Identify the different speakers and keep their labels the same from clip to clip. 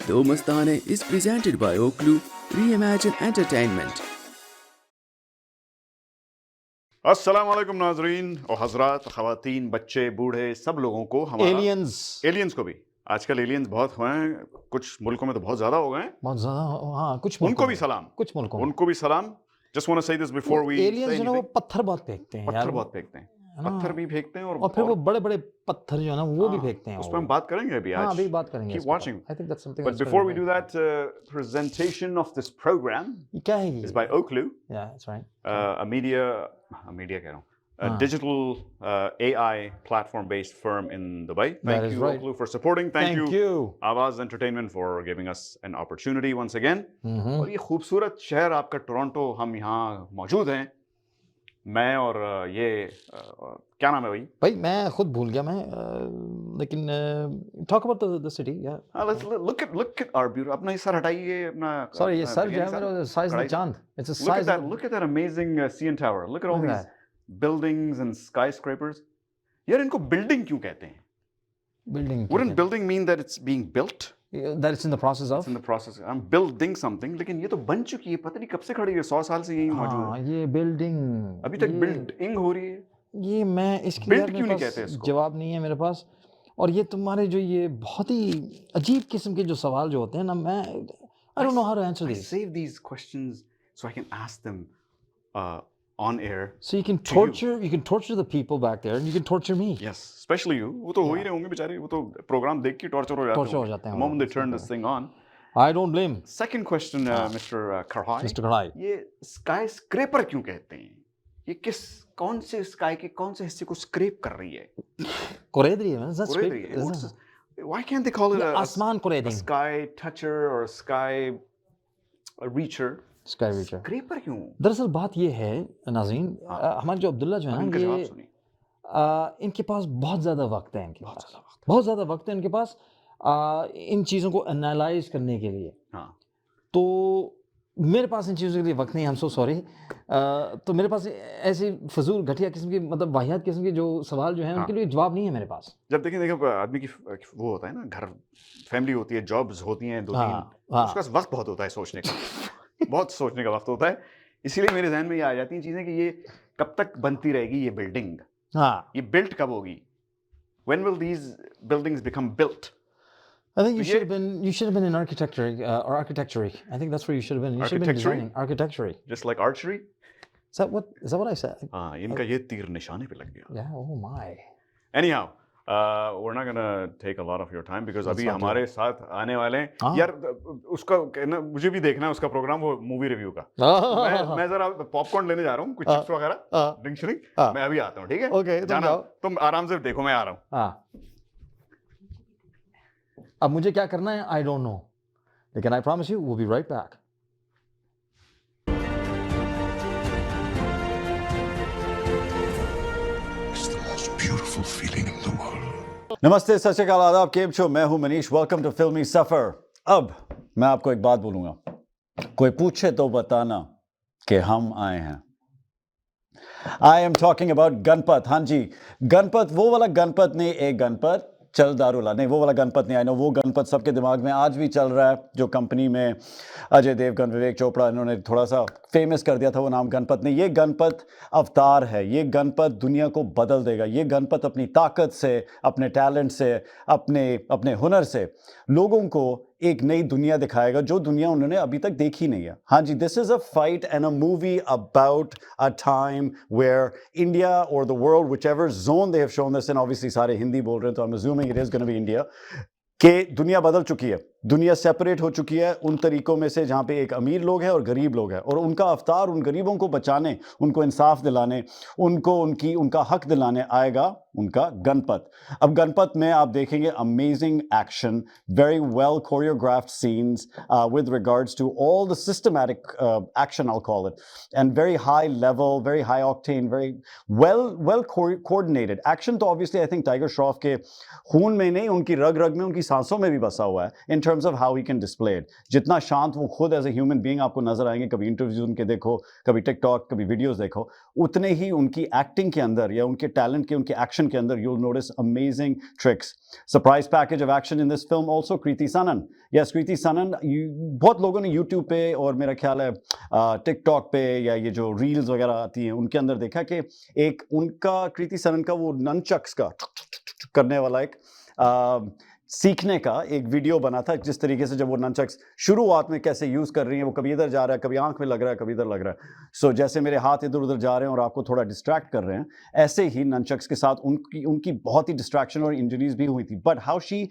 Speaker 1: तो Mastane is presented by Oklu Reimagine Entertainment.
Speaker 2: अस्सलाम वालेकुम नाजरीन और हजरात, खवातीन, बच्चे, बूढ़े, सब लोगों को हमारा एलियंस को भी आजकल एलियंस बहुत हुए हैं, कुछ मुल्कों में तो बहुत ज्यादा हो गए हैं,
Speaker 3: बहुत ज्यादा। हाँ, कुछ
Speaker 2: उनको भी सलाम,
Speaker 3: कुछ मुल्कों में
Speaker 2: उनको भी सलाम। जस्ट वांट टू से दिस बिफोर वी
Speaker 3: एलियंस जो ना वो पत्थर बहुत फेंकते हैं यार,
Speaker 2: पत्थर बहुत फेंकते हैं, पत्थर भी फेंकते हैं
Speaker 3: और फिर वो बड़े बड़े पत्थर जो है ना वो भी फेंकते हैं।
Speaker 2: उस पर हम बात करेंगे अभी आज।
Speaker 3: हाँ, अभी बात करेंगे।
Speaker 2: Keep watching.
Speaker 3: I think that's something.
Speaker 2: But before we do that, presentation of this program
Speaker 3: क्या है ये?
Speaker 2: is by Oklu.
Speaker 3: Yeah, that's right.
Speaker 2: A media कह रहा हूँ, a digital AI platform-based firm in Dubai. Thank you,
Speaker 3: right.
Speaker 2: Oklu, for supporting. Thank
Speaker 3: you,
Speaker 2: Awaz Entertainment for giving us an opportunity once again. और ये खूबसूरत शहर आपका Toronto, हम यहाँ मौजूद हैं, मैं और ये क्या नाम है भाई?
Speaker 3: भाई मैं खुद भूल गया मैं, लेकिन talk about the city. Yeah.
Speaker 2: Let's look at our beauty. अपना ये सर हटाइए, अपना
Speaker 3: Sorry, ये सर जो है मेरा size में चांद. It's a size.
Speaker 2: Look at that amazing CN Tower. Look at all these buildings and skyscrapers. यार इनको building क्यों कहते हैं?
Speaker 3: Building.
Speaker 2: Wouldn't building mean that it's being built?
Speaker 3: That it's in the process of.
Speaker 2: It's in the process. I'm building something. लेकिन ये तो बन चुकी है, पता नहीं कब से खड़ी है, 100 साल से यही मौजूद है।
Speaker 3: हाँ, ये building.
Speaker 2: अभी तक building हो रही है।
Speaker 3: ये मैं इसके
Speaker 2: build क्यों नहीं कहते इसको?
Speaker 3: जवाब नहीं है मेरे पास। और ये तुम्हारे जो ये बहुत ही अजीब किस्म के जो सवाल जो होते हैं ना, मैं I don't know how to answer these.
Speaker 2: I save these questions so I can ask them on air.
Speaker 3: So you can torture the people back there and you can torture me.
Speaker 2: Yes, especially you. वो तो हो ही रहे होंगे बेचारे, वो तो programme देख के टॉर्चर हो जाते हैं। The moment they turn this thing on.
Speaker 3: I don't blame.
Speaker 2: Second question, Mr. Karahi.
Speaker 3: Mr. Karahi.
Speaker 2: ये skyscraper क्यों कहते हैं? ये कौन से स्काई के कौन से हिस्से को स्क्रैप कर रही है?
Speaker 3: कुरेद रही है ना?
Speaker 2: कुरेद रही है। Why can't they call it
Speaker 3: आसमान कुरेदिंग?
Speaker 2: A sky toucher or a sky reacher?
Speaker 3: Sky reacher.
Speaker 2: Scraper क्यों?
Speaker 3: दरअसल बात ये है नाज़रीन, हमारे जो अब्दुल्ला जो है ना, ये इनके पास बहुत ज़्यादा वक्त है, बहुत ज़्यादा वक्त है इनके पास इन चीज़ों को एनालाइज करने के लिए।
Speaker 2: हाँ।
Speaker 3: तो मेरे पास इन चीज़ों के लिए वक्त नहीं, I'm so sorry। तो मेरे पास ऐसी फजूल घटिया किस्म की, मतलब वाहियात किस्म के जो सवाल जो हैं उनके लिए जवाब नहीं है मेरे पास।
Speaker 2: जब देखो आदमी की वो होता है ना, घर फैमिली होती है, जॉब्स होती हैं, 2-3, उसके पास वक्त बहुत होता है सोचने का। बहुत सोचने का वक्त होता है, इसीलिए मेरे ज़हन में ये आ जाती हैं चीज़ें कि ये कब तक बनती रहेगी ये बिल्डिंग, ये बिल्ट कब होगी? When will these buildings become built?
Speaker 3: I think you should have been in architecture or architecture. I think that's where you should have been. You should have been designing architecture.
Speaker 2: Just like archery?
Speaker 3: Is that what I said?
Speaker 2: हाँ, इनका ये तीर निशाने पे लग गया।
Speaker 3: Yeah, oh my.
Speaker 2: Anyhow, we're not gonna take a lot of your time because अभी हमारे साथ आने वाले हैं। यार उसका ना मुझे भी देखना है उसका प्रोग्राम, वो मूवी रिव्यू का। मैं जरा पॉपकॉर्न लेने जा रहा हूँ, कुछ चिप्स वगैरह, ड्रिंक श्रिंक, मैं अभी आता हूँ, ठीक है?
Speaker 3: ओके,
Speaker 2: जाना, तुम आराम से देखो, मैं आ रहा हूँ।
Speaker 3: अब मुझे क्या करना है I don't know, लेकिन I promise you we'll be right back.
Speaker 4: It's the most beautiful feeling in the world.
Speaker 5: नमस्ते, सत श्री अकाल, आदाब, केम छो, मैं हूं मनीष। वेलकम टू फिल्मी सफर। अब मैं आपको एक बात बोलूंगा, कोई पूछे तो बताना कि हम आए हैं। I am talking about Ganpat. हाँ जी, गणपत, वो वाला गणपत नहीं, एक गणपत चल दारूला नहीं, वो वाला गणपत नहीं। आई नो वो गणपत सबके दिमाग में आज भी चल रहा है, जो कंपनी में अजय देवगन, विवेक चोपड़ा इन्होंने थोड़ा सा फेमस कर दिया था, वो नाम गणपत नहीं। ये गणपत अवतार है, ये गणपत दुनिया को बदल देगा। ये गणपत अपनी ताकत से, अपने टैलेंट से, अपने हुनर से लोगों को एक नई दुनिया दिखाएगा, जो दुनिया उन्होंने अभी तक देखी नहीं है। हाँ जी, this is a fight and a movie about a time where India और the world, whichever zone they have shown this in, obviously सारे हिंदी बोल रहे हैं तो I am assuming it is gonna be India, कि दुनिया बदल चुकी है, दुनिया सेपरेट हो चुकी है उन तरीकों में से जहाँ पे एक अमीर लोग हैं और गरीब लोग हैं, और उनका अवतार उन गरीबों को बचाने, उनको इंसाफ दिलाने, उनका हक दिलाने आएगा उनका गणपत। अब गणपत में आप देखेंगे amazing action, very well choreographed scenes with regards to all the systematic action, I'll call it, and very high level, very high octane, very well coordinated action। तो obviously I think tiger Shroff के खून में नहीं, उनकी रग रग में, उनकी सांसों में भी बसा हुआ है in terms of how he can display it. जितना शांत वो खुद as a human being आपको नजर आएंगे, कभी इंटरव्यूज उनके देखो, कभी टिकटॉक, कभी वीडियोस देखो, उतने ही उनकी एक्टिंग के अंदर या उनके टैलेंट के, उनके एक्शन के अंदर you'll notice amazing tricks. Surprise package of action in this film also, Kriti Sanon. Yes, Kriti Sanon, बहुत लोगों ने YouTube पे और मेरा ख्याल है टिकटॉक पे या ये जो रील्स वगैरह आती हैं उनके अंदर देखा कि एक उनका कृति सनन का वो ननचक्स का करने वाला एक सीखने का एक वीडियो बना था, जिस तरीके से जब वो ननचक्स शुरुआत में कैसे यूज़ कर रही हैं, वो कभी इधर जा रहा है, कभी आंख में लग रहा है, कभी इधर लग रहा है, सो जैसे मेरे हाथ इधर उधर जा रहे हैं और आपको थोड़ा डिस्ट्रैक्ट कर रहे हैं, ऐसे ही ननचक्स के साथ उनकी बहुत ही डिस्ट्रैक्शन और इंजरीज भी हुई थी, but how she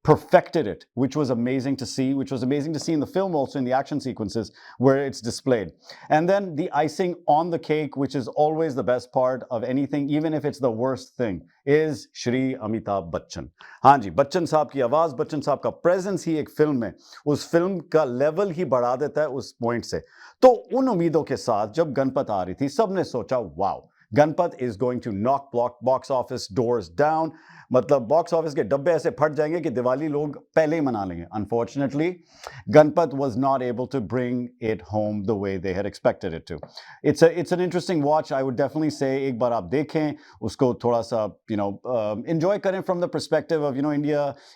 Speaker 5: perfected it, which was amazing to see, in the film also, in the action sequences where it's displayed. And then the icing on the cake, which is always the best part of anything, even if it's the worst thing, is Shri Amitabh Bachchan. हाँ जी, बच्चन साहब की आवाज़, बच्चन साहब का presence ही एक film में उस film का लेवल ही बढ़ा देता है उस पॉइंट से. तो उन उम्मीदों के साथ जब गणपत आ रही थी, सबने सोचा wow, Ganpat is going to knock box office doors down. मतलब बॉक्स ऑफिस के डब्बे ऐसे फट जाएंगे कि दिवाली लोग पहले ही मना लेंगे. Unfortunately, Ganapath was not able to bring it home the way they had expected it to. It's an interesting watch. I would definitely say एक बार आप देखें उसको, थोड़ा सा enjoy करें from the perspective of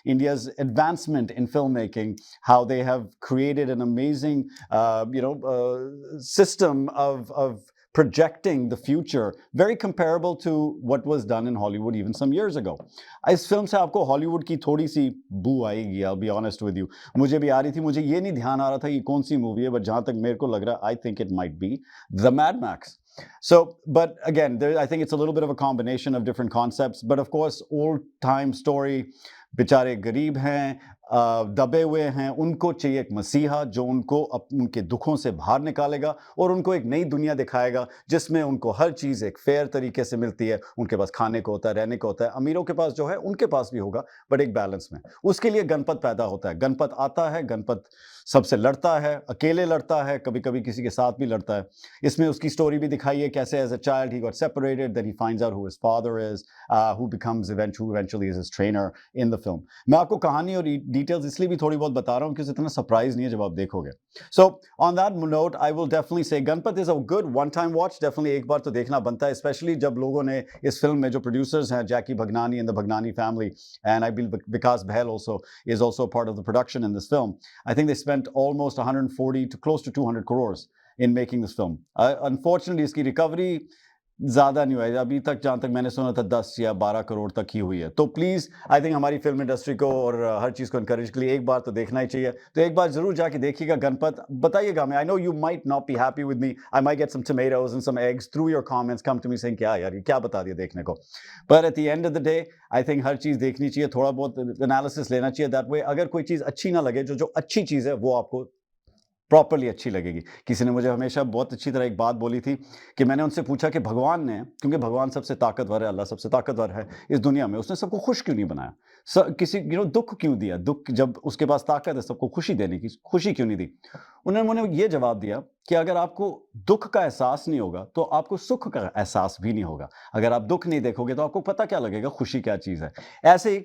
Speaker 5: India's advancement in filmmaking, how they have created an amazing system of projecting the future, very comparable to what was done in Hollywood even some years ago. इस film से आपको Hollywood की थोड़ी सी बू आएगी, I'll be honest with you. मुझे भी आ रही थी, मुझे ये नहीं ध्यान आ रहा था ये कौन सी मूवी है, बट जहाँ तक मेरे को लग रहा है, I think it might be The Mad Max. So, but again, I think it's a little bit of a combination of different concepts, but of course, old-time story, बेचारे गरीब हैं, दबे हुए हैं, उनको चाहिए एक मसीहा जो उनको उनके दुखों से बाहर निकालेगा और उनको एक नई दुनिया दिखाएगा जिसमें उनको हर चीज़ एक फेयर तरीके से मिलती है. उनके पास खाने को होता है, रहने को होता है, अमीरों के पास जो है उनके पास भी होगा, बट एक बैलेंस में. उसके लिए गणपत पैदा होता है. गणपत आता है, गणपत सबसे लड़ता है, अकेले लड़ता है, कभी कभी किसी के साथ भी लड़ता है. इसमें उसकी स्टोरी भी दिखाई है कैसे as a child he got separated, then he finds out who his father is, who becomes eventually is his trainer in the film. मैं आपको कहानी और डिटेल्स इसलिए भी थोड़ी बहुत बता रहा हूँ क्योंकि इतना सरप्राइज नहीं है जब आप देखोगे. So on that note I will definitely say Ganapath is a good one time watch. Definitely एक बार तो देखना बनता है, स्पेशली जब लोगों ने इस फिल्म में जो प्रोड्यूसर्स हैं, Jackky Bhagnani and the Bhagnani family, and I believe Vikas Bahl also is also part of the production in this film. I think they spent almost 140 to close to 200 crores in making this film. Unfortunately, इसकी recovery ज़्यादा नहीं हुआ है. अभी तक जहाँ तक मैंने सुना था 10 या 12 करोड़ तक ही हुई है. तो प्लीज़ आई थिंक हमारी फिल्म इंडस्ट्री को और हर चीज़ को इनकरेज के लिए एक बार तो देखना ही चाहिए. तो एक बार ज़रूर जाके देखिएगा गणपत. बताइएगा मैं, I know you might not be happy with me, I might get some tomatoes and some eggs through your comments, come to me saying क्या यार ये क्या बता दिया देखने को. पर at the end of the day I think हर चीज़ देखनी चाहिए, थोड़ा बहुत एनालिसिस लेना चाहिए. दैट वे अगर कोई चीज़ अच्छी ना लगे, जो अच्छी चीज़ है वो आपको प्रॉपरली अच्छी लगेगी. किसी ने मुझे हमेशा बहुत अच्छी तरह एक बात बोली थी कि मैंने उनसे पूछा कि भगवान ने, क्योंकि भगवान सबसे ताकतवर है, अल्लाह सबसे ताकतवर है इस दुनिया में, उसने सबको खुश क्यों नहीं बनाया, किसी दुख क्यों दिया, दुख जब उसके पास ताकत है सबको खुशी देने की, खुशी क्यों नहीं दी. उन्होंने ये जवाब दिया कि अगर आपको दुख का एहसास नहीं होगा तो आपको सुख का एहसास भी नहीं होगा. अगर आप दुख नहीं देखोगे तो आपको पता क्या लगेगा खुशी क्या चीज़ है. ऐसे ही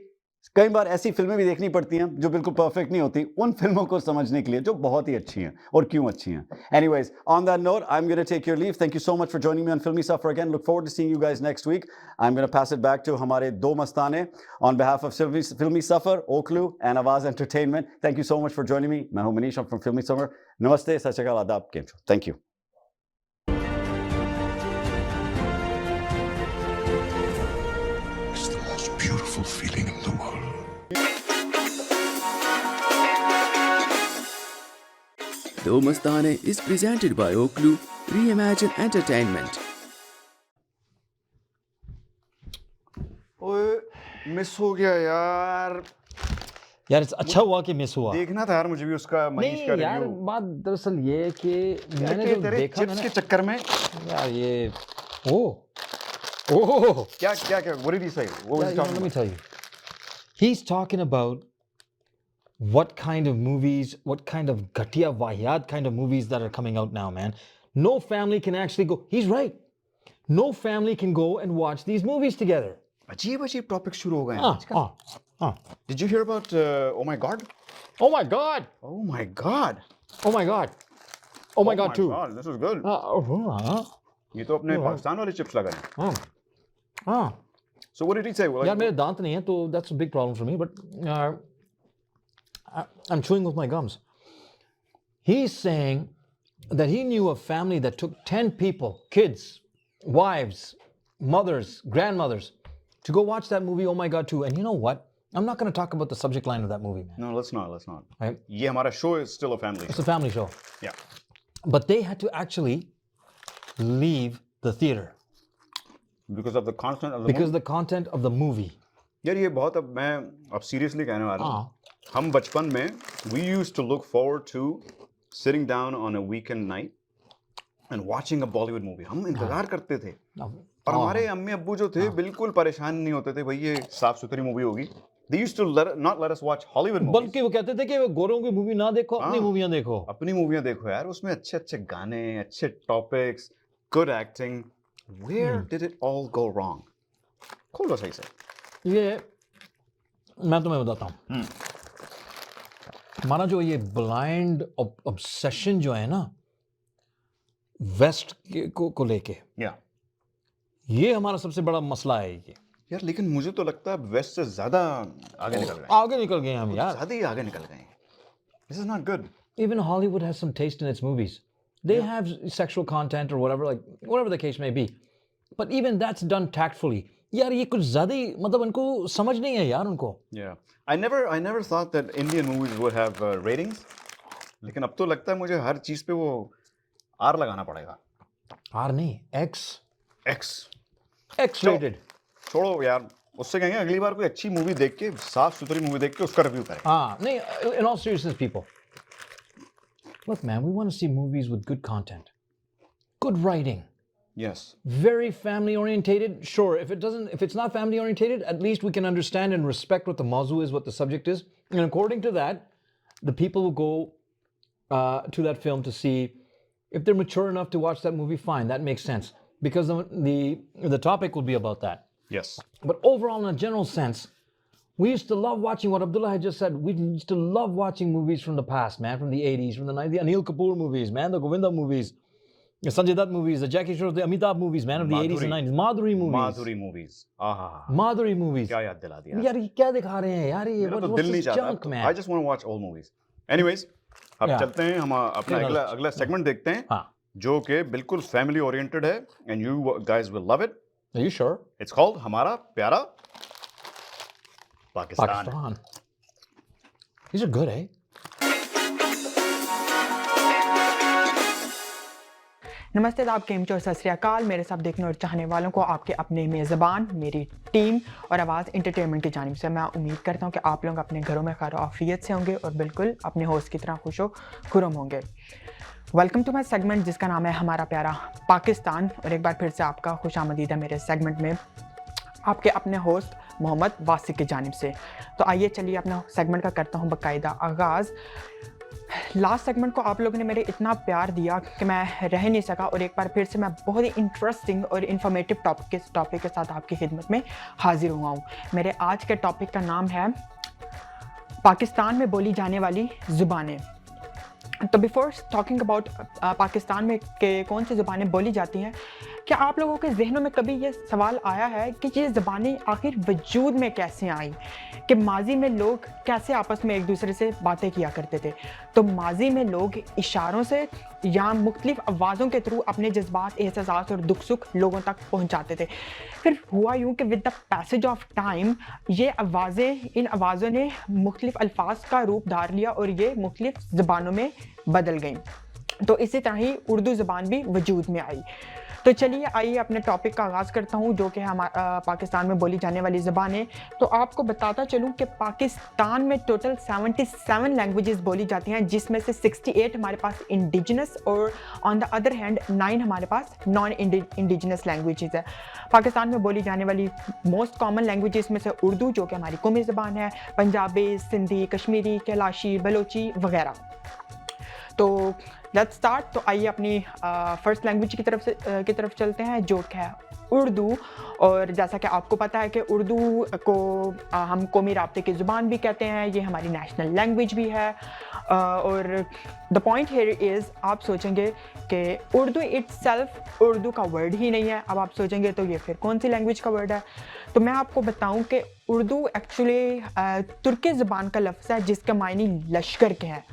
Speaker 5: कई बार ऐसी फिल्में भी देखनी पड़ती हैं जो बिल्कुल परफेक्ट नहीं होती, उन फिल्मों को समझने के लिए जो बहुत ही अच्छी हैं और क्यों अच्छी हैं. Anyways, on that note, I'm going to take your leave. Thank you so much for joining me on Filmy Suffer again. Look forward to seeing you guys next week. I'm going to pass it back to हमारे दो मस्ताने on behalf of Filmy Suffer, Oklu and Awaz Entertainment. Thank you so much for joining me. मैं हूं Manish, I'm from Filmy Suffer. नमस्ते, सत श्री अकाल, आदाब, केम छो. Thank you.
Speaker 4: It's the most beautiful feeling in the world.
Speaker 1: Do Mastane is presented by Oklu Reimagine Entertainment.
Speaker 2: ओए miss हो गया यार.
Speaker 3: यार अच्छा हुआ कि मिस हुआ.
Speaker 2: देखना था यार मुझे भी उसका मनीष का
Speaker 3: नहीं यार,
Speaker 2: रिव्यू.
Speaker 3: बात दरअसल ये है कि मैंने जो देखा
Speaker 2: चिप्स के चक्कर में
Speaker 3: यार ये ओह
Speaker 2: क्या what did he say? What was he talking
Speaker 3: let me
Speaker 2: about?
Speaker 3: tell you. He's talking about what kind of movies, what kind of ghatiya wahyat kind of movies that are coming out now, man. No family can actually go. He's right. No family can go and watch these movies together.
Speaker 2: अजीब topic शुरू हो गए हैं.
Speaker 3: Huh.
Speaker 2: Did you hear about Oh My God?
Speaker 3: Oh my God!
Speaker 2: Oh My God!
Speaker 3: Oh my God! Oh my God too.
Speaker 2: God, this is good. ये तो अपने पाकिस्तान वाले chips लगा रहे हैं.
Speaker 3: हाँ.
Speaker 2: So what did he say?
Speaker 3: यार मेरे दांत नहीं है तो that's a big problem for me, but I'm chewing with my gums. He's saying that he knew a family that took 10 people, kids, wives, mothers, grandmothers, to go watch that movie, Oh My God 2. And you know what? I'm not going to talk about the subject line of that movie, man.
Speaker 2: No, let's not.
Speaker 3: Right?
Speaker 2: ये हमारा show is still a family
Speaker 3: It's
Speaker 2: show.
Speaker 3: a family show.
Speaker 2: Yeah.
Speaker 3: But they had to actually leave the theater
Speaker 2: Because of the content of the
Speaker 3: because
Speaker 2: movie.
Speaker 3: the content of the movie.
Speaker 2: यार ये बहुत अब seriously कहने वाला हूँ. हम बचपन में we used to look forward to sitting down on a weekend night and watching a Bollywood movie. हम इंतजार करते थे. और हमारे अम्मी अब्बू जो थे बिल्कुल परेशान नहीं होते थे भाई ये साफ सुथरी मूवी होगी. They used to not let us watch Hollywood movies.
Speaker 3: बल्कि वो कहते थे कि गोरों की मूवी ना देखो, अपनी मूवियां देखो.
Speaker 2: अपनी मूवियां देखो यार, उसमें अच्छे अच्छे गाने, अच्छे topics, good acting. Where did it all go wrong? खोलो सही से.
Speaker 3: ये मैं तुम्हें बताता हूँ. हमारा जो ये ब्लाइंड ऑब्सेशन जो है ना वेस्ट को लेके, ये हमारा सबसे बड़ा मसला है ये.
Speaker 2: यार लेकिन मुझे तो लगता है वेस्ट से ज्यादा आगे निकल गए
Speaker 3: हम यार.
Speaker 2: ज्यादा ही आगे निकल गए. This is not good.
Speaker 3: Even Hollywood has some taste in its movies. They have sexual content or whatever, like whatever the case may be. But even that's done tactfully. यार ये कुछ ज़्यादा ही मतलब उनको समझ नहीं है यार उनको.
Speaker 2: Yeah. I never thought that Indian movies would have ratings. लेकिन अब तो लगता है मुझे हर चीज पे वो R लगाना पड़ेगा.
Speaker 3: R नहीं, X rated.
Speaker 2: छोड़ो यार, उससे कहेंगे अगली बार कोई अच्छी मूवी देख के, साफ सुथरी मूवी देख के उसका रिव्यू करें.
Speaker 3: हाँ नहीं, in all seriousness people. Look man, we want to see movies with good content, good writing.
Speaker 2: Yes.
Speaker 3: Very family orientated. Sure, if it's not family orientated, at least we can understand and respect what the mawzu is, what the subject is. And according to that, the people will go to that film to see. If they're mature enough to watch that movie, fine, that makes sense. Because the topic will be about that.
Speaker 2: Yes.
Speaker 3: But overall, in a general sense, we used to love watching what Abdullah had just said. We used to love watching movies from the past, man, from the 80s, from the 90s, the Anil Kapoor movies, man, the Govinda movies. The Sanjay Dutt movies, the Jackie Shroff, the Amitabh movies, man, of the 80s and 90s. Madhuri movies. Madhuri movies.
Speaker 2: क्या याद दिला दिया.
Speaker 3: यार ये क्या दिखा रहे हैं यार ये.
Speaker 2: मेरा तो दिल नहीं चाहता. I just want to watch all movies. Anyways, अब चलते हैं, हम अपना अगला सेगमेंट देखते हैं जो कि बिल्कुल फैमिली ओरिएंटेड है and you guys will love it.
Speaker 3: Are you sure?
Speaker 2: It's called हमारा प्यारा Pakistan.
Speaker 3: These are good, eh?
Speaker 6: नमस्ते, आप केम चो, सत श्री अकाल. मेरे सब देखने और चाहने वालों को आपके अपने मेज़बान, मेरी टीम और आवाज़ एंटरटेनमेंट की जानिब से मैं उम्मीद करता हूं कि आप लोग अपने घरों में खैर आफियत से होंगे और बिल्कुल अपने होस्ट की तरह खुशो खुरम होंगे. वेलकम टू माई सेगमेंट जिसका नाम है हमारा प्यारा पाकिस्तान. और एक बार फिर से आपका खुशामदीद है मेरे सेगमेंट में आपके अपने होस्ट मोहम्मद वासिक की जानिब से. तो आइए चलिए अपना सेगमेंट का करता हूँ बाकायदा आगाज़. लास्ट सेगमेंट को आप लोगों ने मेरे इतना प्यार दिया कि मैं रह नहीं सका और एक बार फिर से मैं बहुत ही इंटरेस्टिंग और इन्फॉर्मेटिव टॉपिक के साथ आपकी खिदमत में हाजिर हुआ हूँ. मेरे आज के टॉपिक का नाम है पाकिस्तान में बोली जाने वाली ज़ुबानें. तो बिफोर टॉकिंग अबाउट पाकिस्तान में कौन सी ज़ुबानें बोली जाती हैं, क्या आप लोगों के जहनों में कभी ये सवाल आया है कि ये ज़ुबानें आखिर वजूद में कैसे आई, कि माजी में लोग कैसे आपस में एक दूसरे से बातें किया करते थे. तो माजी में लोग इशारों से या मुख्तलिफ आवाज़ों के थ्रू अपने जज्बात, एहसास और दुख सुख लोगों तक पहुंचाते थे. फिर हुआ यूँ कि with the passage of time ये इन आवाज़ों ने मुख्तलिफ अल्फाज का रूप धार लिया और ये मुख्तलिफ ज़बानों में बदल गई. तो इसी तरह ही उर्दू ज़बान भी वजूद में आई. तो चलिए आइए अपने टॉपिक का आगाज़ करता हूँ जो कि हमारा पाकिस्तान में बोली जाने वाली ज़बान है. तो आपको बताता चलूँ कि पाकिस्तान में टोटल 77 लैंग्वेजेस बोली जाती हैं, जिसमें से 68 हमारे पास इंडिजिनस और ऑन द अदर हैंड 9 हमारे पास नॉन इंडिजिनस लैंग्वेजेस है. पाकिस्तान में बोली जाने वाली मोस्ट कॉमन लैंग्वेजेस में से उर्दू जो कि हमारी कौमी ज़बान है, पंजाबी, सिंधी, कश्मीरी, कैलाशी, बलोची वगैरह. तो लेट्स स्टार्ट। तो आइए अपनी फर्स्ट लैंग्वेज की तरफ चलते हैं, जो कि है उर्दू। और जैसा कि आपको पता है कि उर्दू को हम कौमी राब्ते की ज़ुबान भी कहते हैं, ये हमारी नेशनल लैंग्वेज भी है। और द पॉइंट हियर इज़, आप सोचेंगे कि उर्दू इट्सेल्फ उर्दू का वर्ड ही नहीं है। अब आप सोचेंगे तो ये फिर कौन सी लैंग्वेज का वर्ड है? तो मैं आपको बताऊं कि उर्दू एक्चुअली तुर्की ज़ुबान का लफ्ज़ है जिसके मायने लश्कर के हैं।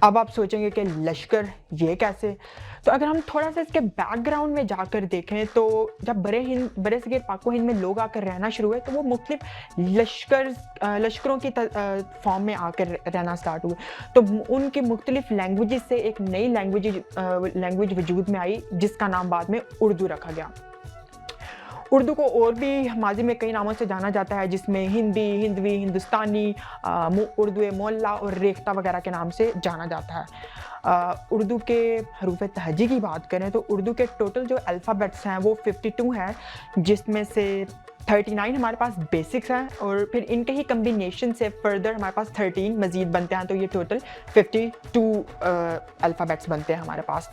Speaker 6: अब आप सोचेंगे कि लश्कर ये कैसे? तो अगर हम थोड़ा सा इसके बैकग्राउंड में जाकर देखें तो जब बड़े सगीर पाको हिंद में लोग आकर रहना शुरू हुए तो वो मुख्तलिफ लश्करों की फॉर्म में आकर रहना स्टार्ट हुए। तो उनकी मुख्तलिफ लैंग्वेज से एक नई लैंग्वेज वजूद में आई जिसका नाम बाद में उर्दू रखा गया। उर्दू को और भी माजी में कई नामों से जाना जाता है, जिसमें हिंदी, हिंदवी, हिंदुस्तानी, उर्दू मोल्ला और रेख्ता वगैरह के नाम से जाना जाता है। उर्दू के हरूफ तहजी की बात करें तो उर्दू के टोटल जो अल्फ़ाबेट्स हैं वो 52 हैं, जिसमें से 39 हमारे पास बेसिक्स हैं और फिर इनके ही कम्बिनेशन से फर्दर हमारे पास 13 मज़ीद बनते हैं। तो ये टोटल 52 अल्फ़ाबेट्स बनते हैं हमारे पास।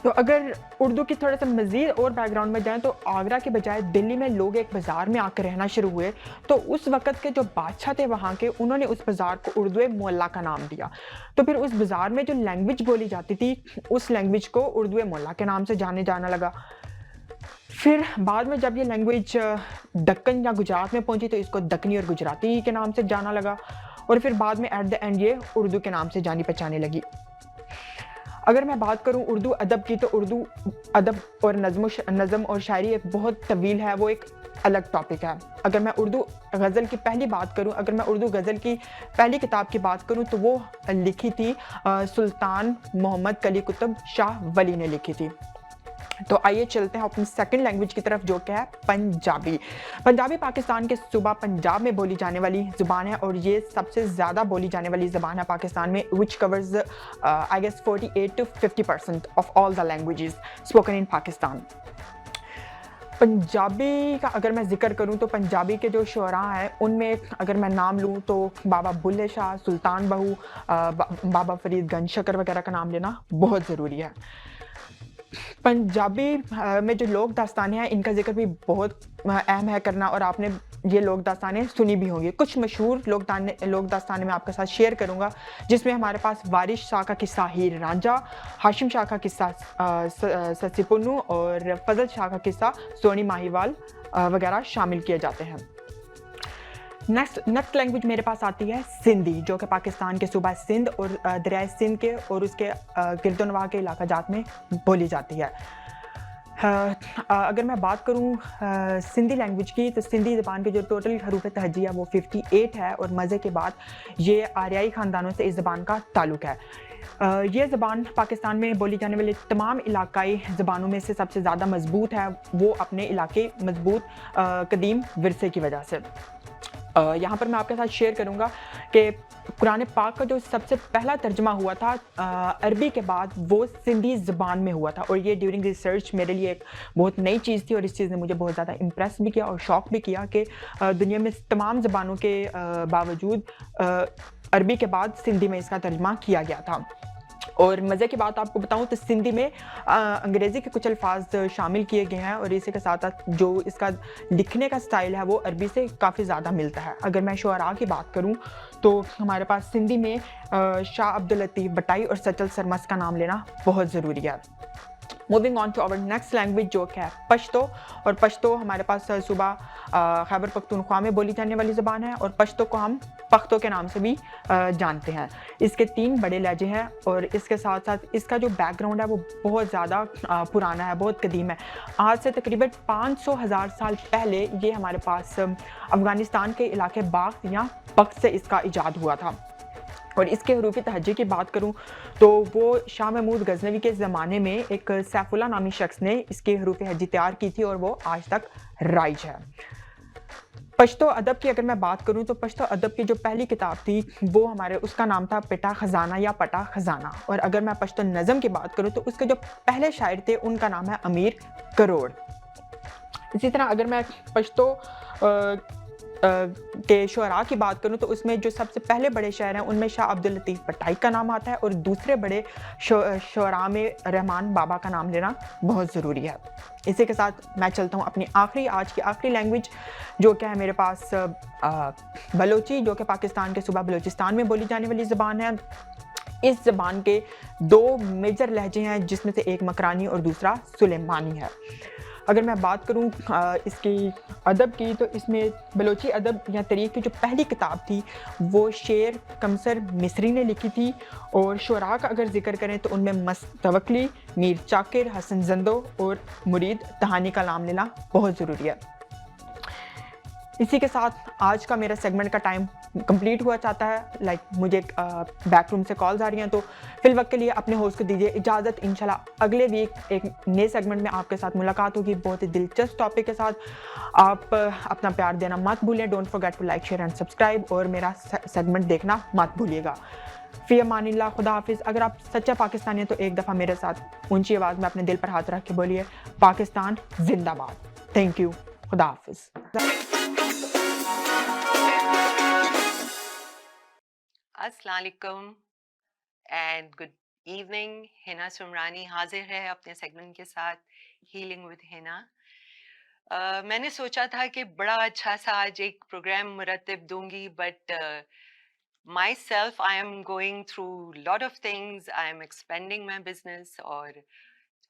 Speaker 6: तो अगर उर्दू की थोड़ा सा मज़ीद और बैकग्राउंड में जाएं तो आगरा के बजाय दिल्ली में लोग एक बाज़ार में आकर रहना शुरू हुए। तो उस वक़्त के जो बादशाह थे वहाँ के, उन्होंने उस बाज़ार को उर्दू मोल्ला का नाम दिया। तो फिर उस बाज़ार में जो लैंग्वेज बोली जाती थी उस लैंग्वेज को उर्दू मोल्ला के नाम से जाना लगा। फिर बाद में जब ये लैंग्वेज दक्कन या गुजरात में पहुँची तो इसको दक्कनी और गुजराती के नाम से जाना लगा और फिर बाद में एट द एंड ये उर्दू के नाम से जानी पहचानी लगी। अगर मैं बात करूं उर्दू अदब की तो उर्दू अदब और नज़म और शायरी एक बहुत तवील है, वो एक अलग टॉपिक है। अगर मैं उर्दू गज़ल की पहली बात करूं, अगर मैं उर्दू गज़ल की पहली किताब की बात करूं तो वो लिखी थी सुल्तान मोहम्मद कली कुतुब शाह वली ने लिखी थी। तो आइए चलते हैं अपनी सेकंड लैंग्वेज की तरफ, जो कि है पंजाबी। पंजाबी पाकिस्तान के सूबा पंजाब में बोली जाने वाली ज़ुबान है और ये सबसे ज़्यादा बोली जाने वाली ज़ुबान है पाकिस्तान में, which covers I guess 48 to 50% of all the languages spoken in Pakistan. Punjabi का अगर मैं जिक्र करूं तो पंजाबी के जो शुरा हैं उनमें अगर मैं नाम लूं तो बाबा बुल्ले शाह, सुल्तान बहू, बाबा फरीद गंज शकर वगैरह का नाम लेना बहुत ज़रूरी है। पंजाबी में जो लोक दास्तानें हैं इनका जिक्र भी बहुत अहम है करना, और आपने ये लोक दास्तानें सुनी भी होंगी। कुछ मशहूर लोक दास्तानें मैं आपके साथ शेयर करूंगा, जिसमें हमारे पास वारिस शाह का किस्सा हीर रांझा, हाशिम शाह का किस्सा सस्सी पुन्नू और फजल शाह का किस्सा सोनी माहीवाल वगैरह शामिल किए जाते हैं। नेक्स्ट लैंग्वेज मेरे पास आती है सिंधी, जो कि पाकिस्तान के सूबा सिंध और दरियाए सिंध के और उसके गिरदोनवा के इलाका जात में बोली जाती है। अगर मैं बात करूं सिंधी लैंग्वेज की तो सिंधी ज़बान के जो टोटल हरूफ तहजी है वो 58 है और मज़े के बाद ये आर्याई ख़ानदानों से इस ज़बान का ताल्लुक़ है। ये ज़बान पाकिस्तान में बोली जाने वाली तमाम इलाकाई ज़बानों में से सबसे ज़्यादा मजबूत है, वो अपने इलाके मजबूत कदीम विरसे की वजह से। यहाँ पर मैं आपके साथ शेयर करूँगा कि कुरान पाक का जो सबसे पहला तर्जमा हुआ था अरबी के बाद वो सिंधी ज़बान में हुआ था, और ये ड्यूरिंग रिसर्च मेरे लिए एक बहुत नई चीज़ थी और इस चीज़ ने मुझे बहुत ज़्यादा इम्प्रेस भी किया और शॉक भी किया कि दुनिया में तमाम ज़बानों के बावजूद अरबी के बाद सिंधी में इसका तर्जमा किया गया था। और मज़े की बात आपको बताऊं तो सिंधी में अंग्रेज़ी के कुछ अल्फाज शामिल किए गए हैं और इसी के साथ साथ जो इसका लिखने का स्टाइल है वो अरबी से काफ़ी ज़्यादा मिलता है। अगर मैं शुअरा की बात करूं तो हमारे पास सिंधी में शाह अब्दुल लतीफ़ बटाई और सचल सरमस का नाम लेना बहुत ज़रूरी है। Moving on to our next language जो है पश्तो, और पश्तो हमारे पास सूबा खैबर पख्तूनख्वा में बोली जाने वाली ज़बान है और पश्तो को हम पख्तो के नाम से भी जानते हैं। इसके 3 बड़े लहजे हैं और इसके साथ साथ इसका जो बैकग्राउंड है वो बहुत ज़्यादा पुराना है, बहुत कदीम है। आज से तकरीबन 500,000 साल पहले ये हमारे पास अफ़गानिस्तान के इलाके बाग या पख्त से इसका इजाद हुआ था। और इसके हरूफ तहजी की बात करूं तो वो शाह महमूद गजनवी के ज़माने में एक सैफुल्लाह नामी शख्स ने इसके हरूफ तहजी तैयार की थी और वो आज तक राइज है। पश्तो अदब की अगर मैं बात करूं तो पश्तो अदब की जो पहली किताब थी वो उसका नाम था पिटा खजाना या पटा खजाना, और अगर मैं पश्तो नज़म की बात करूं तो उसके जो पहले शायर थे उनका नाम है अमीर करोड़। इसी तरह अगर मैं पश्तो के शुअरा की बात करूँ तो उसमें जो सबसे पहले बड़े शायर हैं उनमें शाह अब्दुल लतीफ़ भट्टाई का नाम आता है और दूसरे बड़े शुअरा में रहमान बाबा का नाम लेना बहुत ज़रूरी है। इसी के साथ मैं चलता हूँ अपनी आज की आखिरी लैंग्वेज जो कि है मेरे पास बलोची, जो कि पाकिस्तान के सूबा बलूचिस्तान में बोली जाने वाली ज़बान है। इस ज़बान के 2 मेजर लहजे हैं जिसमें से एक मकरानी और दूसरा सुलेमानी है। अगर मैं बात करूं इसकी अदब की तो इसमें बलोची अदब या तरीक़ की जो पहली किताब थी वो शेर कमसर मिस्री ने लिखी थी और शुअरा का अगर ज़िक्र करें तो उनमें मस्तवकली, मीर चाकिर, हसन जंदो और मुरीद तहानी का नाम लेना बहुत ज़रूरी है। इसी के साथ आज का मेरा सेगमेंट का टाइम कंप्लीट हुआ चाहता है। मुझे बैक रूम से कॉल्स आ रही हैं तो फिल वक्त के लिए अपने होस्ट को दीजिए इजाज़त। इंशाल्लाह अगले वीक एक नए सेगमेंट में आपके साथ मुलाकात होगी बहुत ही दिलचस्प टॉपिक के साथ। आप अपना प्यार देना मत भूलें। Don't forget to like share and subscribe और मेरा सेगमेंट देखना मत भूलिएगा। फ़ी अमानिल्लाह, खुदा हाफिज़। अगर आप सच्चा पाकिस्तानी हैं तो एक दफ़ा मेरे साथ ऊंची आवाज़ में अपने दिल पर हाथ रख के बोलिए पाकिस्तान जिंदाबाद। Thank you. खुदा हाफिज़।
Speaker 7: अस्सलाम वालेकुम एंड गुड इवनिंग। हिना सुमरानी हाजिर है अपने सेगमेंट के साथ हीलिंग विद हिना। मैंने सोचा था कि बड़ा अच्छा सा आज एक प्रोग्राम मुरतब दूंगी but my self I am going through lot of things. I am expanding my business और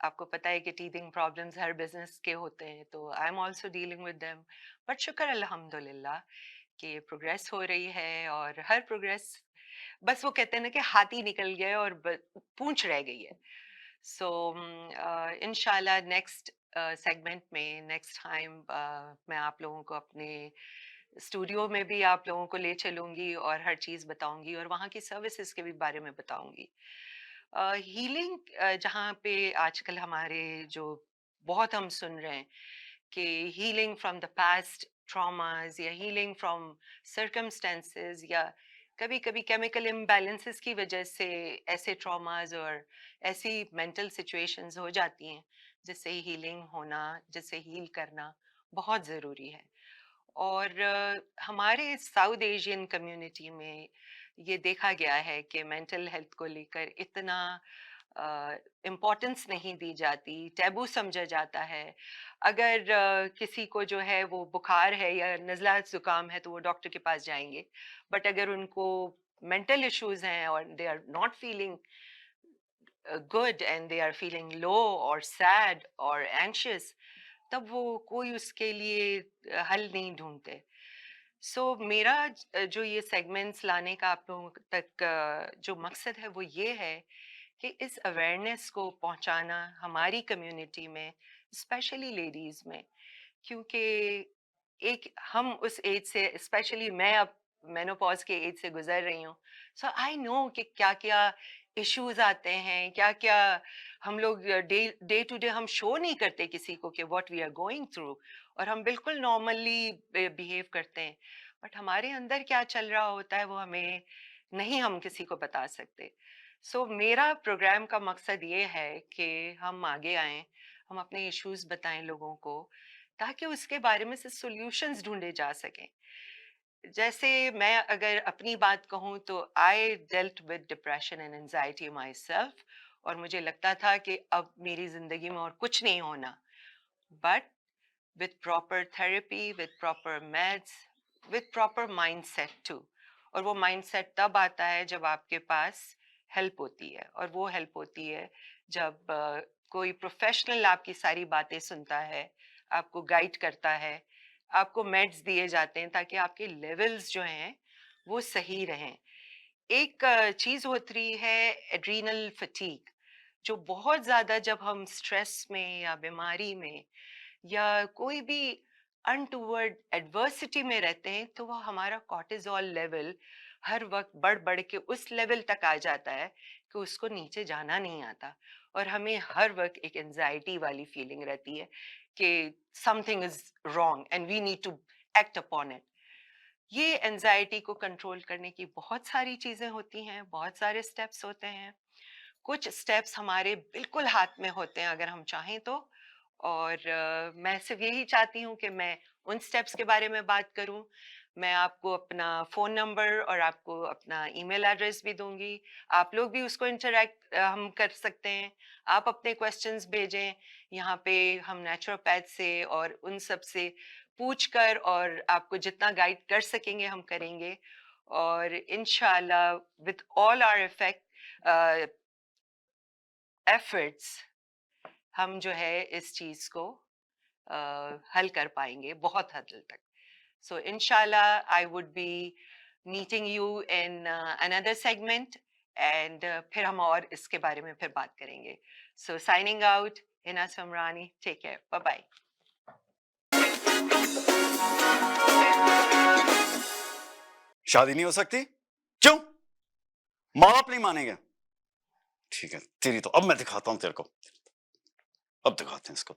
Speaker 7: आपको पता है कि टीथिंग प्रॉब्लम्स हर बिजनेस के होते हैं तो I am also dealing with them. But शुक्र अल्हम्दुलिल्लाह कि प्रोग्रेस हो रही है और हर प्रोग्रेस बस वो कहते हैं ना कि हाथी निकल गए और पूंछ रह गई है। सो इंशाल्लाह नेक्स्ट सेगमेंट में नेक्स्ट टाइम मैं आप लोगों को अपने स्टूडियो में भी आप लोगों को ले चलूंगी और हर चीज़ बताऊंगी और वहाँ की सर्विसेज के भी बारे में बताऊंगी। हीलिंग जहाँ पे आजकल हमारे जो बहुत हम सुन रहे हैं कि healing from the past traumas या हीलिंग फ्रॉम सर्कमस्टेंसेस या कभी कभी केमिकल इम्बैलेंसेस की वजह से ऐसे ट्रॉमास और ऐसी मेंटल सिचुएशंस हो जाती हैं जिससे हीलिंग होना, जिससे हील करना बहुत ज़रूरी है। और हमारे साउथ एशियन कम्युनिटी में ये देखा गया है कि मेंटल हेल्थ को लेकर इतना इम्पोर्टेंस नहीं दी जाती, टैबू समझा जाता है। अगर किसी को जो है वो बुखार है या नज़ला ज़ुकाम है तो वो डॉक्टर के पास जाएंगे, बट अगर उनको मेंटल इश्यूज हैं और they are not feeling good and they are feeling low और सैड और एंशियस, तब वो कोई उसके लिए हल नहीं ढूंढते। सो मेरा जो ये सेगमेंट्स लाने का आप लोगों तक जो मकसद है वो ये है कि इस अवेयरनेस को पहुंचाना हमारी कम्युनिटी में, स्पेशली लेडीज़ में, क्योंकि एक हम उस एज से, स्पेशली मैं अब मेनोपॉज के एज से गुजर रही हूँ, सो आई नो कि क्या क्या इश्यूज आते हैं, क्या क्या हम लोग डे टू डे हम शो नहीं करते किसी को कि what we are going through, और हम बिल्कुल नॉर्मली बिहेव करते हैं, बट हमारे अंदर क्या चल रहा होता है वो हमें नहीं हम किसी को बता सकते। सो मेरा प्रोग्राम का मकसद ये है कि हम आगे आएं, हम अपने इश्यूज बताएं लोगों को ताकि उसके बारे में से सॉल्यूशंस ढूंढे जा सकें। जैसे मैं अगर अपनी बात कहूँ तो I dealt with depression and anxiety my self, और मुझे लगता था कि अब मेरी ज़िंदगी में और कुछ नहीं होना, but with proper therapy, with proper meds, with proper mindset too. और वो mindset तब आता है जब आपके पास हेल्प होती है, और वो हेल्प होती है जब कोई प्रोफेशनल आपकी सारी बातें सुनता है, आपको गाइड करता है, आपको मेड्स दिए जाते हैं ताकि आपके लेवल्स जो हैं वो सही रहें। एक चीज़ होती है एड्रीनल फटीग, जो बहुत ज़्यादा जब हम स्ट्रेस में या बीमारी में या कोई भी अनटूवर्ड एडवर्सिटी में रहते हैं तो वो हमारा कॉर्टिजोल लेवल हर वक्त बढ़ बढ़ के उस लेवल तक आ जाता है कि उसको नीचे जाना नहीं आता, और हमें हर वक्त एक एंजाइटी वाली फीलिंग रहती है कि something is wrong and we need to act upon it. ये एंजाइटी को कंट्रोल करने की बहुत सारी चीज़ें होती हैं, बहुत सारे स्टेप्स होते हैं। कुछ स्टेप्स हमारे बिल्कुल हाथ में होते हैं अगर हम चाहें तो, और मैं सिर्फ यही चाहती हूँ कि मैं उन स्टेप्स के बारे में बात करूँ। मैं आपको अपना फ़ोन नंबर और आपको अपना ईमेल एड्रेस भी दूँगी। आप लोग भी उसको इंटरैक्ट हम कर सकते हैं। आप अपने क्वेश्चंस भेजें, यहाँ पे हम नेचुरोपैथ से और उन सब से पूछ कर और आपको जितना गाइड कर सकेंगे हम करेंगे। और इंशाल्लाह विथ ऑल आवर एफर्ट्स हम जो है इस चीज़ को हल कर पाएंगे बहुत हद तक. So inshallah, I would be meeting you in another segment, and फिर हम और इसके बारे में फिर बात करेंगे. So signing out, Hina Samrani. Take care. Bye bye.
Speaker 5: शादी नहीं हो सकती? क्यों? माँ बाप नहीं मानेंगे? ठीक है, तेरी तो अब मैं दिखाता हूं तेरे को. अब दिखाते हैं इसको.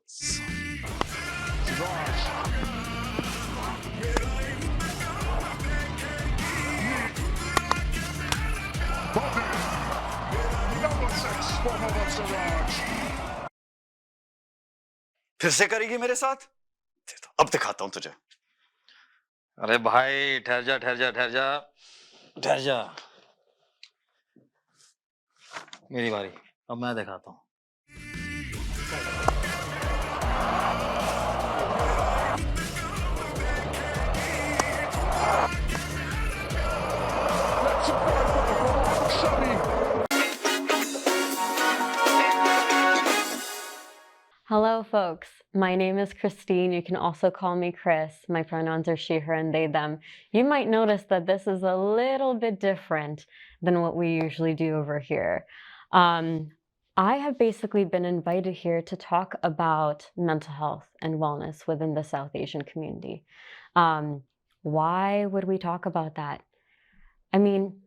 Speaker 5: फिर से करेगी मेरे साथ? अब दिखाता हूं तुझे.
Speaker 3: अरे भाई ठहर जा ठहर जा ठहर जा ठहर जा. मेरी बारी. अब मैं दिखाता हूँ.
Speaker 8: Hello, folks. My name is Christine. You can also call me Chris. My pronouns are she, her, and they, them. You might notice that this is a little bit different than what we usually do over here. I have basically been invited here to talk about mental health and wellness within the South Asian community. Why would we talk about that? I mean,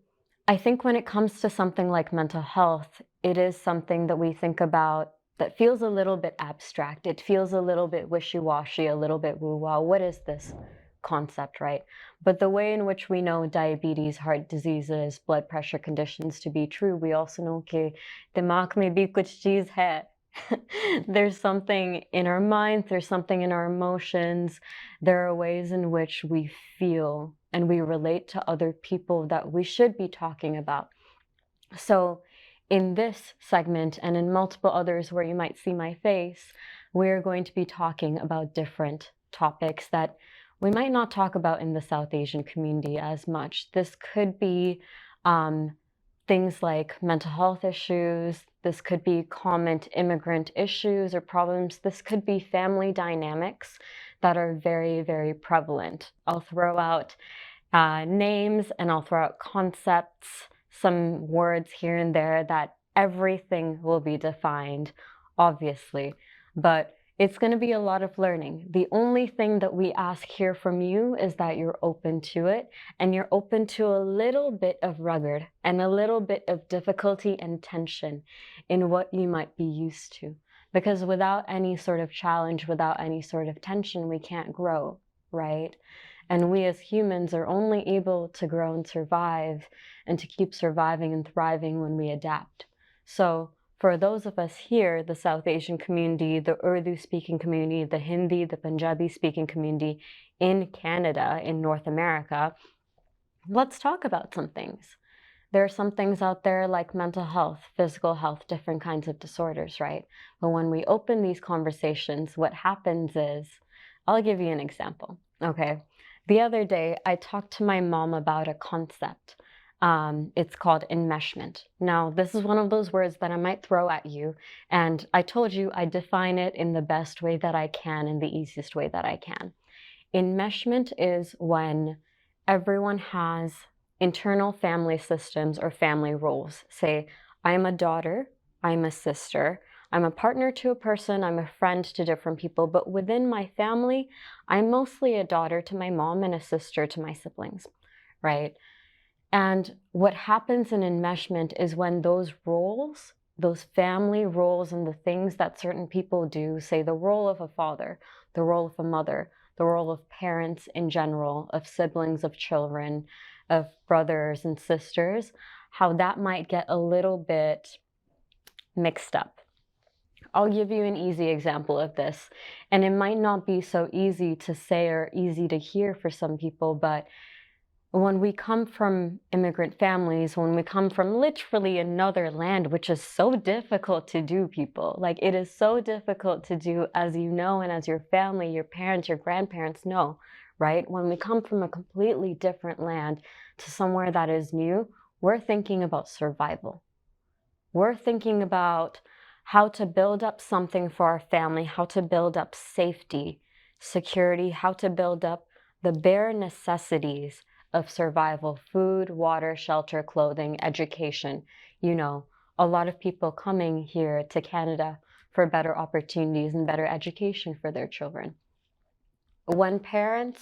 Speaker 8: I think when it comes to something like mental health, it is something that we think about that feels a little bit abstract. It feels a little bit wishy-washy, a little bit woo-wah. What is this concept, right? But the way in which we know diabetes, heart diseases, blood pressure conditions to be true, we also know that dimag mein bhi kuch cheez hai. There's something in our minds, there's something in our emotions. There are ways in which we feel and we relate to other people that we should be talking about. So in this segment and in multiple others where you might see my face, we're going to be talking about different topics that we might not talk about in the South Asian community as much. This could be things like mental health issues. This could be common immigrant issues or problems. This could be family dynamics that are very, very prevalent. I'll throw out names and I'll throw out concepts, some words here and there that everything will be defined, obviously, but it's going to be a lot of learning. The only thing that we ask here from you is that you're open to it and you're open to a little bit of rugged and a little bit of difficulty and tension in what you might be used to. Because without any sort of challenge, without any sort of tension, we can't grow, right? And we as humans are only able to grow and survive and to keep surviving and thriving when we adapt. So for those of us here, the South Asian community, the Urdu-speaking community, the Hindi, the Punjabi-speaking community in Canada, in North America, let's talk about some things. There are some things out there like mental health, physical health, different kinds of disorders, right? But when we open these conversations, what happens is, I'll give you an example, okay? The other day, I talked to my mom about a concept. It's called enmeshment. Now, this is one of those words that I might throw at you, and I told you I define it in the best way that I can, in the easiest way that I can. Enmeshment is when everyone has internal family systems or family roles. Say, I'm a daughter, I'm a sister, I'm a partner to a person, I'm a friend to different people, but within my family, I'm mostly a daughter to my mom and a sister to my siblings, right? And what happens in enmeshment is when those roles, those family roles and the things that certain people do, say the role of a father, the role of a mother, the role of parents in general, of siblings, of children, of brothers and sisters, how that might get a little bit mixed up. I'll give you an easy example of this. And it might not be so easy to say or easy to hear for some people, but when we come from immigrant families, when we come from literally another land, which is so difficult to do, people, like it is so difficult to do, as you know, and as your family, your parents, your grandparents know, right? When we come from a completely different land to somewhere that is new, we're thinking about survival. We're thinking about how to build up something for our family, how to build up safety, security, how to build up the bare necessities of survival: food, water, shelter, clothing, education. You know, a lot of people coming here to Canada for better opportunities and better education for their children. When parents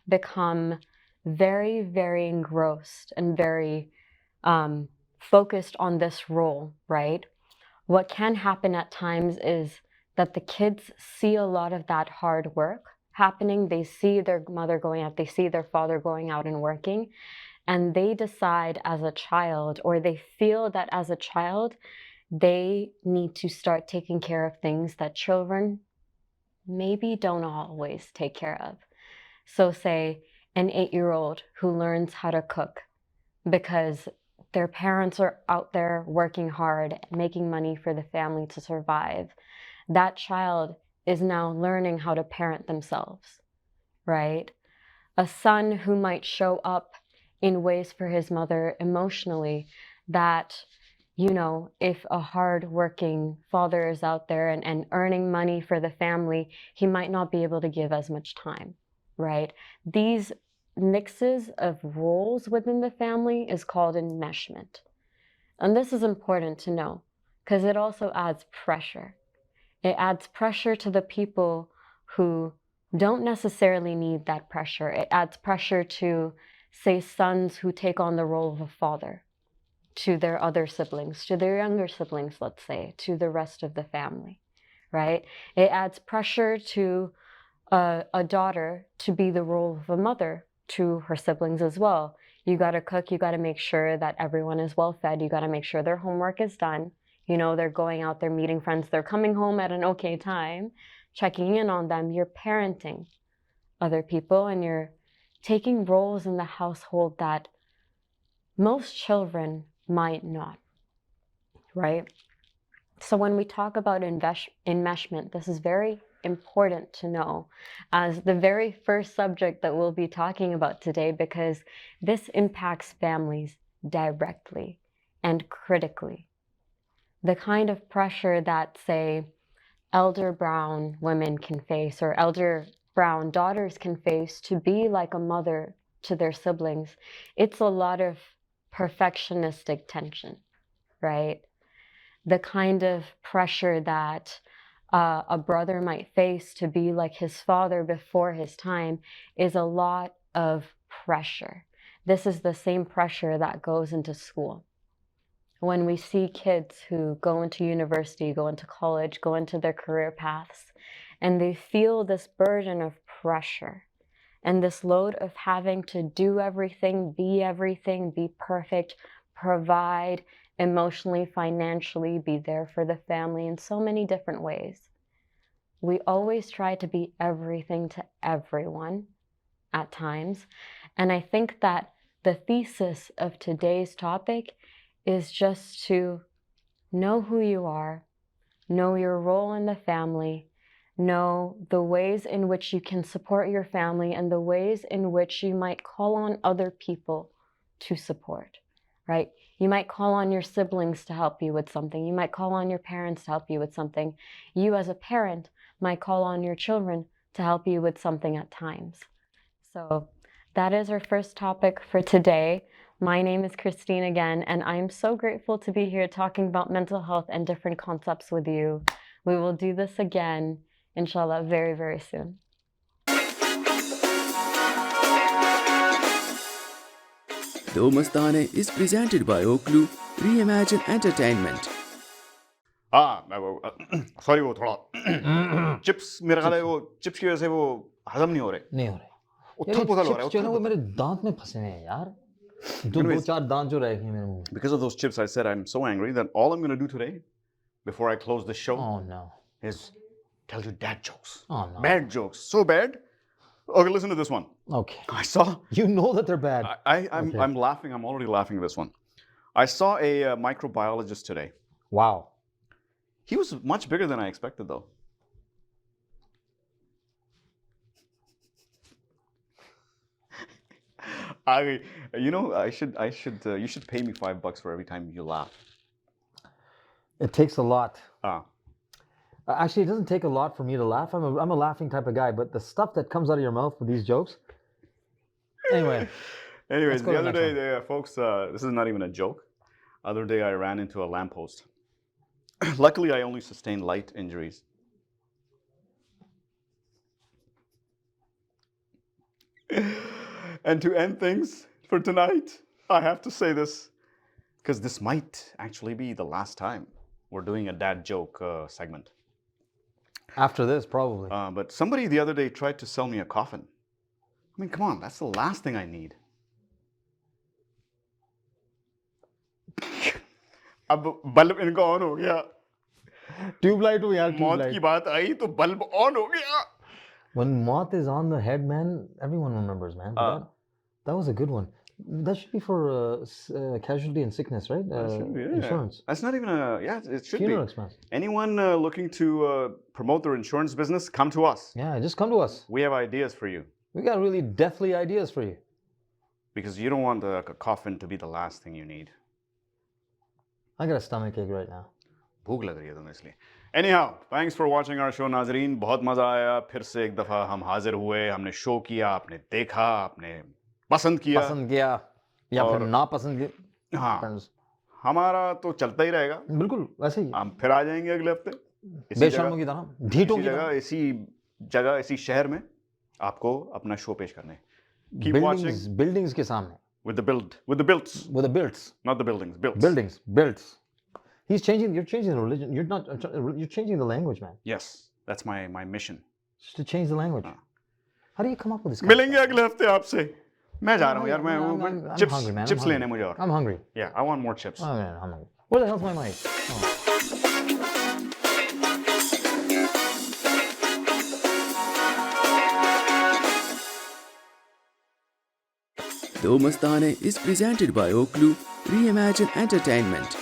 Speaker 8: become very, very engrossed and very focused on this role, right? What can happen at times is that the kids see a lot of that hard work happening. They see their mother going out, they see their father going out and working, and they decide as a child, or they feel that as a child, they need to start taking care of things that children maybe don't always take care of. So say an 8-year-old who learns how to cook because their parents are out there working hard, making money for the family to survive. That child is now learning how to parent themselves, right? A son who might show up in ways for his mother emotionally that, you know, if a hard-working father is out there and earning money for the family, he might not be able to give as much time, right? These mixes of roles within the family is called enmeshment. And this is important to know because it also adds pressure. It adds pressure to the people who don't necessarily need that pressure. It adds pressure to, say, sons who take on the role of a father, to their other siblings, to their younger siblings, let's say, to the rest of the family, right? It adds pressure to a daughter to be the role of a mother to her siblings as well. You got to cook, you got to make sure that everyone is well fed, you got to make sure their homework is done. You know, they're going out, they're meeting friends, they're coming home at an okay time, checking in on them. You're parenting other people and you're taking roles in the household that most children might not, right? So when we talk about enmeshment, this is very important to know as the very first subject that we'll be talking about today, because this impacts families directly and critically. The kind of pressure that, say, elder brown women can face or elder brown daughters can face to be like a mother to their siblings, it's a lot of perfectionistic tension, right? The kind of pressure that a brother might face to be like his father before his time is a lot of pressure. This is the same pressure that goes into school. When we see kids who go into university, go into college, go into their career paths, and they feel this burden of pressure and this load of having to do everything, be perfect, provide, emotionally, financially, be there for the family in so many different ways. We always try to be everything to everyone at times. And I think that the thesis of today's topic is just to know who you are, know your role in the family, know the ways in which you can support your family and the ways in which you might call on other people to support, right? You might call on your siblings to help you with something. You might call on your parents to help you with something. You as a parent might call on your children to help you with something at times. So that is our first topic for today. My name is Christine again, and I'm so grateful to be here talking about mental health and different concepts with you. We will do this again, inshallah, very, very soon.
Speaker 1: The Mastane is presented by Oklu Reimagine Entertainment.
Speaker 2: Sorry वो थोड़ा chips मेरा ख्याल है वो chips की वजह से वो हजम नहीं हो रहे
Speaker 3: नहीं हो रहे
Speaker 2: उथल पुथल हो रहा
Speaker 3: चिप्स जो है ना वो मेरे दांत में फंसे हैं यार दो चार दांत जो रह गए मेरे मुंह में
Speaker 2: because of those chips I said I'm so angry that all I'm going to do today before I close the show
Speaker 3: Oh no.
Speaker 2: is tell you dad jokes.
Speaker 3: Oh no.
Speaker 2: Bad jokes. So bad. Okay, listen to this one.
Speaker 3: Okay.
Speaker 2: I saw.
Speaker 3: You know that they're bad.
Speaker 2: I'm laughing. I'm already laughing at this one. I saw a microbiologist today.
Speaker 3: Wow.
Speaker 2: He was much bigger than I expected, though. You should pay me $5 for every time you laugh.
Speaker 3: It takes a lot.
Speaker 2: Ah.
Speaker 3: Actually, it doesn't take a lot for me to laugh. I'm a laughing type of guy, but the stuff that comes out of your mouth with these jokes. Anyways,
Speaker 2: the other day, folks, this is not even a joke. Other day, I ran into a lamppost. Luckily, I only sustained light injuries. And to end things for tonight, I have to say this, because this might actually be the last time we're doing a dad joke segment.
Speaker 3: After this, probably.
Speaker 2: But somebody the other day tried to sell me a coffin. I mean, come on, that's the last thing I need. अब bulb इनका on हो गया.
Speaker 3: Tubelight हो यार,
Speaker 2: मौत की बात आई तो बल्ब ऑन हो गया.
Speaker 3: When Maut is on the head, man, everyone remembers, man. That was a good one. That should be for casualty and sickness, right? Insurance.
Speaker 2: That's not even it should
Speaker 3: Funeral
Speaker 2: be.
Speaker 3: expense.
Speaker 2: Anyone looking to promote their insurance business, come to us.
Speaker 3: Yeah, just come to us.
Speaker 2: We have ideas for you.
Speaker 3: We got really deathly ideas for you.
Speaker 2: Because you don't want the coffin to be the last thing you need.
Speaker 3: I got a stomachache right now.
Speaker 2: भूख लग रही है तुम्हें इसलिए. Anyhow, thanks for watching our show, नाजरीन. बहुत मजा आया. फिर से एक दफा हम हाजिर हुए. हमने शो किया, आपने देखा, आपने पसंद किया
Speaker 3: या फिर ना पसंद किया.
Speaker 2: हाँ, हमारा तो चलता ही रहेगा.
Speaker 3: बिल्कुल वैसे ही.
Speaker 2: हम फिर आ जाएंगे अगले हफ्ते.
Speaker 3: बेशर्मों की तरह, ढीठों की तरह.
Speaker 2: इसी शहर में आपको अपना शो पेश करने. Keep watching.
Speaker 3: Buildings के सामने.
Speaker 2: With the builds. Not the buildings.
Speaker 3: Builds. You're changing the religion. You're changing the language, man.
Speaker 2: Yes, that's my mission.
Speaker 3: Just to change the language. How do you come up with this?
Speaker 2: मिलेंगे अगले हफ्ते आपसे. मैं जा रहा हूँ यार. मैं chips लेने मुझे और.
Speaker 3: I'm hungry.
Speaker 2: Yeah, I want more chips.
Speaker 3: Oh man, I'm hungry. Where the hell's my mic?
Speaker 1: The Mastane is presented by Oklu Reimagine Entertainment.